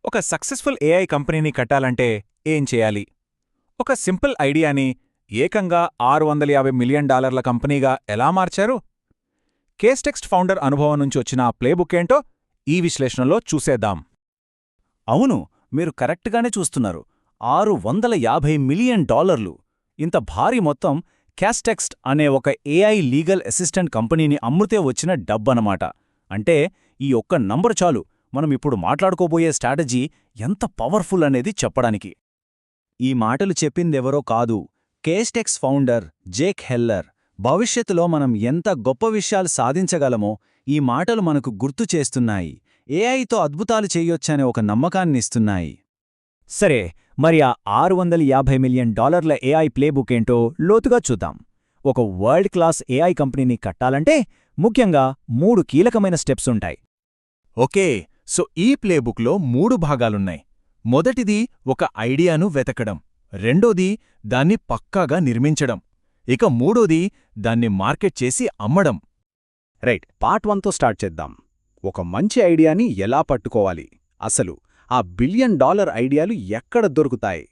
ఒక successful AI కంపెనీని కట్టాలంటే ఏం చేయాలి? ఒక సింపుల్ ఐడియాని ఏకంగా $650 మిలియన్ కంపెనీగా ఎలా మార్చారు? కేస్టెక్స్ట్ ఫౌండర్ అనుభవం నుంచి వచ్చిన ఆ ప్లేబుక్ ఏంటో ఈ విశ్లేషణలో చూసేద్దాం. అవును, మీరు కరెక్ట్గానే చూస్తున్నారు. $650 మిలియన్. ఇంత భారీ మొత్తం క్యాస్టెక్స్ట్ అనే ఒక ఏఐ లీగల్ అసిస్టెంట్ కంపెనీని అమ్ముతే వచ్చిన డబ్బనమాట. అంటే ఈ ఒక్క నంబరు చాలు మనం ఇప్పుడు మాట్లాడుకోబోయే స్ట్రాటజీ ఎంత పవర్ఫుల్ అనేది చెప్పడానికి. ఈ మాటలు చెప్పిందెవరో కాదు, కేస్టెక్స్ ఫౌండర్ జేక్ హెల్లర్. భవిష్యత్తులో మనం ఎంత గొప్ప విషయాలు సాధించగలమో ఈ మాటలు మనకు గుర్తు చేస్తున్నాయి. ఏఐతో అద్భుతాలు చేయొచ్చనే ఒక నమ్మకాన్నిస్తున్నాయి. సరే, మరి ఆ $650 మిలియన్ ఏఐ ప్లేబుక్ ఏంటో లోతుగా చూద్దాం. ఒక వరల్డ్ క్లాస్ ఏఐ కంపెనీని కట్టాలంటే ముఖ్యంగా 3 కీలకమైన స్టెప్స్ ఉంటాయి. ఓకే, సో ఈ ప్లేబుక్లో 3 భాగాలున్నాయి. మొదటిది ఒక ఐడియాను వెతకడం, రెండోది దాన్ని పక్కాగా నిర్మించడం, ఇక మూడోది దాన్ని మార్కెట్ చేసి అమ్మడం. రైట్, పార్ట్ 1తో స్టార్ట్ చేద్దాం. ఒక మంచి ఐడియాని ఎలా పట్టుకోవాలి, అసలు ఆ $1 బిలియన్ ఐడియాలు ఎక్కడ దొరుకుతాయి?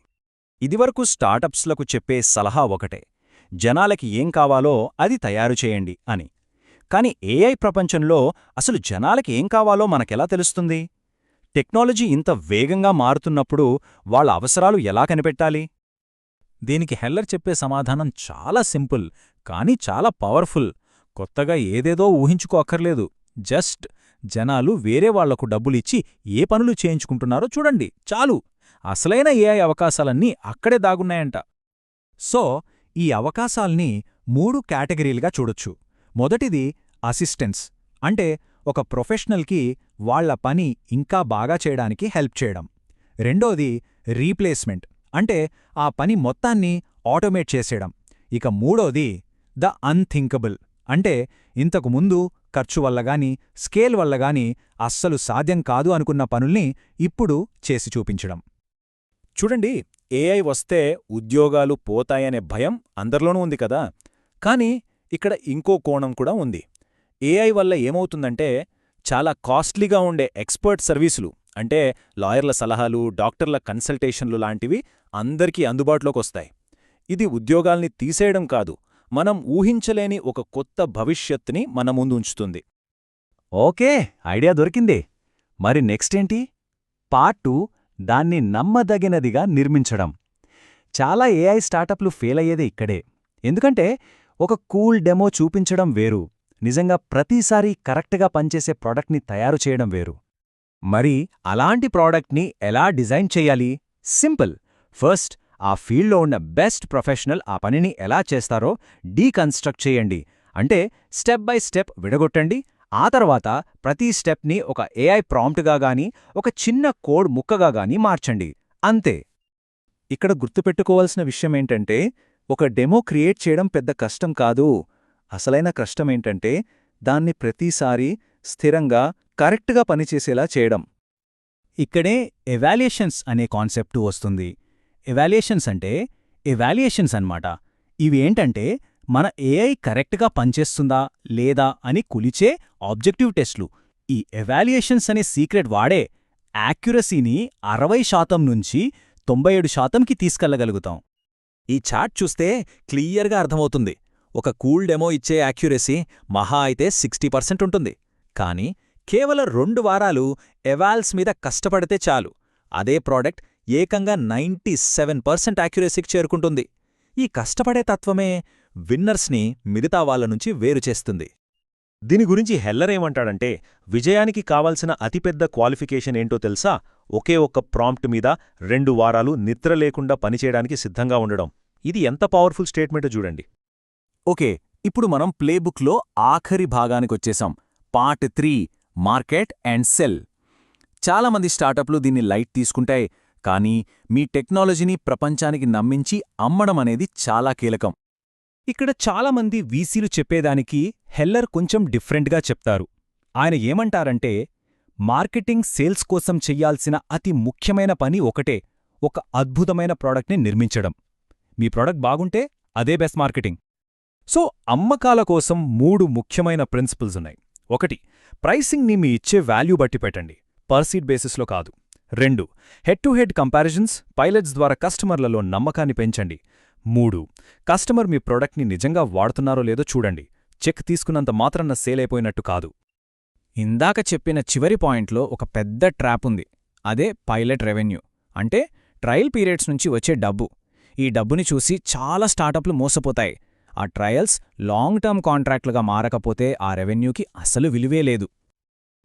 ఇదివరకు స్టార్టప్స్లకు చెప్పే సలహా ఒకటే, జనాలకి ఏం కావాలో అది తయారు చేయండి అని. కాని ఏఐ ప్రపంచంలో అసలు జనాలకి ఏం కావాలో మనకెలా తెలుస్తుంది? టెక్నాలజీ ఇంత వేగంగా మారుతున్నప్పుడు వాళ్ళ అవసరాలు ఎలా కనిపెట్టాలి? దీనికి హెల్లర్ చెప్పే సమాధానం చాలా సింపుల్, కానీ చాలా పవర్ఫుల్. కొత్తగా ఏదేదో ఊహించుకోక్కర్లేదు. జస్ట్ జనాలు వేరే వాళ్లకు డబ్బులిచ్చి ఏ పనులు చేయించుకుంటున్నారో చూడండి, చాలు. అసలైన ఏఐ అవకాశాలన్నీ అక్కడే దాగున్నాయంట. సో ఈ అవకాశాల్ని 3 కేటగిరీలుగా చూడొచ్చు. మొదటిది అసిస్టెన్స్, అంటే ఒక ప్రొఫెషనల్కి వాళ్ల పని ఇంకా బాగా చేయడానికి హెల్ప్ చేయడం. రెండోది రీప్లేస్మెంట్, అంటే ఆ పని మొత్తాన్ని ఆటోమేట్ చేసేయడం. ఇక మూడోది ద అన్థింకబుల్, అంటే ఇంతకుముందు ఖర్చు వల్లగాని స్కేల్ వల్లగాని అస్సలు సాధ్యం కాదు అనుకున్న పనుల్ని ఇప్పుడు చేసి చూపించడం. చూడండి, ఏఐ వస్తే ఉద్యోగాలు పోతాయనే భయం అందరిలోనూ ఉంది కదా. కానీ ఇక్కడ ఇంకో కోణం కూడా ఉంది. ఏఐ వల్ల ఏమవుతుందంటే చాలా కాస్ట్లీగా ఉండే ఎక్స్పర్ట్ సర్వీసులు, అంటే లాయర్ల సలహాలు, డాక్టర్ల కన్సల్టేషన్లు లాంటివి అందరికీ అందుబాటులోకొస్తాయి. ఇది ఉద్యోగాల్ని తీసేయడం కాదు, మనం ఊహించలేని ఒక కొత్త భవిష్యత్తుని మన ముందు ఉంచుతుంది. ఓకే, ఐడియా దొరికింది. మరి నెక్స్ట్ ఏంటి? పార్ట్ 2, దాన్ని నమ్మదగినదిగా నిర్మించడం. చాలా ఏఐ స్టార్టప్లు ఫెయిల్ అయ్యేదే ఇక్కడే. ఎందుకంటే ఒక కూల్ డెమో చూపించడం వేరు, నిజంగా ప్రతిసారీ కరెక్ట్గా పనిచేసే ప్రాడక్ట్ని తయారు చేయడం వేరు. మరి అలాంటి ప్రాడక్ట్ని ఎలా డిజైన్ చెయ్యాలి? సింపుల్. ఫస్ట్ ఆ ఫీల్డ్లో ఉన్న బెస్ట్ ప్రొఫెషనల్ ఆ పనిని ఎలా చేస్తారో డీకన్స్ట్రక్ట్ చేయండి. అంటే స్టెప్ బై స్టెప్ విడగొట్టండి. ఆ తర్వాత ప్రతి స్టెప్ని ఒక ఏఐ ప్రాంప్ట్గా గానీ ఒక చిన్న కోడ్ ముక్కగా గానీ మార్చండి. అంతే. ఇక్కడ గుర్తుపెట్టుకోవాల్సిన విషయమేంటంటే, ఒక డెమో క్రియేట్ చేయడం పెద్ద కష్టం కాదు. అసలైన కష్టమేంటంటే దాన్ని ప్రతిసారీ స్థిరంగా కరెక్ట్గా పనిచేసేలా చేయడం. ఇక్కడే ఎవాల్యుయేషన్స్ అనే కాన్సెప్టు వస్తుంది. ఎవాల్యుయేషన్స్ అంటే ఎవాల్యుయేషన్స్ అన్నమాట. ఇవి ఏంటంటే మన ఏఐ కరెక్ట్గా పనిచేస్తుందా లేదా అని కులిచే ఆబ్జెక్టివ్ టెస్ట్లు. ఈ ఎవాల్యుయేషన్స్ అనే సీక్రెట్ వాడే యాక్యురసీని 60% నుంచి 97%కి తీసుకెళ్లగలుగుతాం. ఈ చార్ట్ చూస్తే క్లియర్గా అర్థమవుతుంది. ఒక కూల్ డెమో ఇచ్చే యాక్యురసీ మహా అయితే 60% ఉంటుంది. కానీ కేవలం 2 వారాలు ఎవాల్స్ మీద కష్టపడితే చాలు, అదే ప్రోడక్ట్ ఏకంగా 97% యాక్యురసీకి చేరుకుంటుంది. ఈ కష్టపడే తత్వమే విన్నర్స్ని మిగతా వాళ్ల నుంచి వేరుచేస్తుంది. దీని గురించి హెల్లర్ ఏమంటాడంటే, విజయానికి కావాల్సిన అతిపెద్ద క్వాలిఫికేషన్ ఏంటో తెలుసా? ఒకే ఒక్క ప్రాంప్ట్ మీద 2 వారాలు నిద్ర లేకుండా పనిచేయడానికి సిద్ధంగా ఉండడం. ఇది ఎంత పవర్ఫుల్ స్టేట్మెంటో చూడండి. ఓకే, ఇప్పుడు మనం ప్లేబుక్లో ఆఖరి భాగానికొచ్చేశాం. Part 3, market and sell. చాలామంది స్టార్టప్లు దీన్ని లైట్ తీసుకుంటాయి, కానీ మీ టెక్నాలజీని ప్రపంచానికి నమ్మించి అమ్మడం అనేది చాలా కీలకం. ఇక్కడ చాలామంది వీసీలు చెప్పేదానికి హెల్లర్ కొంచెం డిఫరెంట్గా చెప్తారు. ఆయన ఏమంటారంటే, మార్కెటింగ్ సేల్స్ కోసం చెయ్యాల్సిన అతి ముఖ్యమైన పని ఒకటే, ఒక అద్భుతమైన ప్రాడక్ట్ని నిర్మించడం. మీ ప్రాడక్ట్ బాగుంటే అదే బెస్ట్ మార్కెటింగ్. సో అమ్మకాల కోసం 3 ముఖ్యమైన ప్రిన్సిపల్స్ ఉన్నాయి. ఒకటి, ప్రైసింగ్ని మీ ఇచ్చే వాల్యూ బట్టి పెట్టండి, పర్ సీట్ బేసిస్లో కాదు. 2. Head to head comparisons pilots ద్వారా కస్టమర్లలో నమ్మకాన్ని పెంచండి. 3. కస్టమర్ మీ ప్రొడక్ట్ని నిజంగా వాడుతున్నారో లేదో చూడండి. చెక్ తీసుకున్నంత మాత్రాన సేల్ అయిపోయినట్టు కాదు. ఇందాక చెప్పిన చివరి పాయింట్లో ఒక పెద్ద ట్రాప్ ఉంది. అదే పైలట్ రెవెన్యూ, అంటే ట్రయల్ పీరియడ్స్ నుంచి వచ్చే డబ్బు. ఈ డబ్బుని చూసి చాలా స్టార్టప్లు మోసపోతాయి. ఆ ట్రయల్స్ లాంగ్ టర్మ్ కాంట్రాక్ట్లుగా మారకపోతే ఆ రెవెన్యూకి అసలు విలువే లేదు.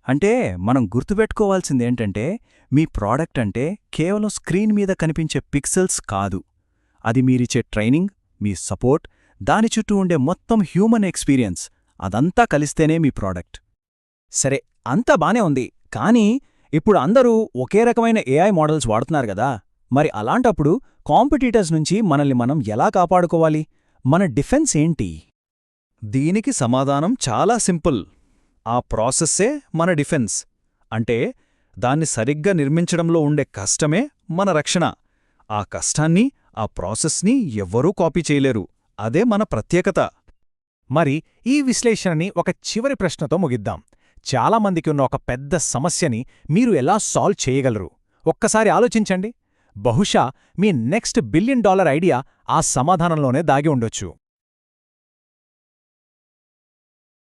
అంటే మనం గుర్తుపెట్టుకోవాల్సిందేంటంటే, మీ ప్రాడక్ట్ అంటే కేవలం స్క్రీన్ మీద కనిపించే పిక్సెల్స్ కాదు. అది మీరిచ్చే ట్రైనింగ్, మీ సపోర్ట్, దాని చుట్టూ ఉండే మొత్తం హ్యూమన్ ఎక్స్పీరియన్స్, అదంతా కలిస్తేనే మీ ప్రాడక్ట్. సరే, అంతా బానే ఉంది. కానీ ఇప్పుడు అందరూ ఒకే రకమైన ఏఐ మోడల్స్ వాడుతున్నారు గదా. మరి అలాంటప్పుడు కాంపిటీటర్స్ నుంచి మనల్ని మనం ఎలా కాపాడుకోవాలి? మన డిఫెన్స్ ఏంటి? దీనికి సమాధానం చాలా సింపుల్. ఆ ప్రాసెస్సే మన డిఫెన్స్. అంటే దాన్ని సరిగ్గా నిర్మించడంలో ఉండే కష్టమే మన రక్షణ. ఆ కష్టాన్ని, ఆ ప్రాసెస్ని ఎవ్వరూ కాపీ చేయలేరు. అదే మన ప్రత్యేకత. మరి ఈ విశ్లేషణని ఒక చివరి ప్రశ్నతో ముగిద్దాం. చాలామందికి ఉన్న ఒక పెద్ద సమస్యని మీరు ఎలా సాల్వ్ చేయగలరు? ఒక్కసారి ఆలోచించండి. బహుశా మీ నెక్స్ట్ $1 బిలియన్ ఐడియా ఆ సమాధానంలోనే దాగి ఉండొచ్చు.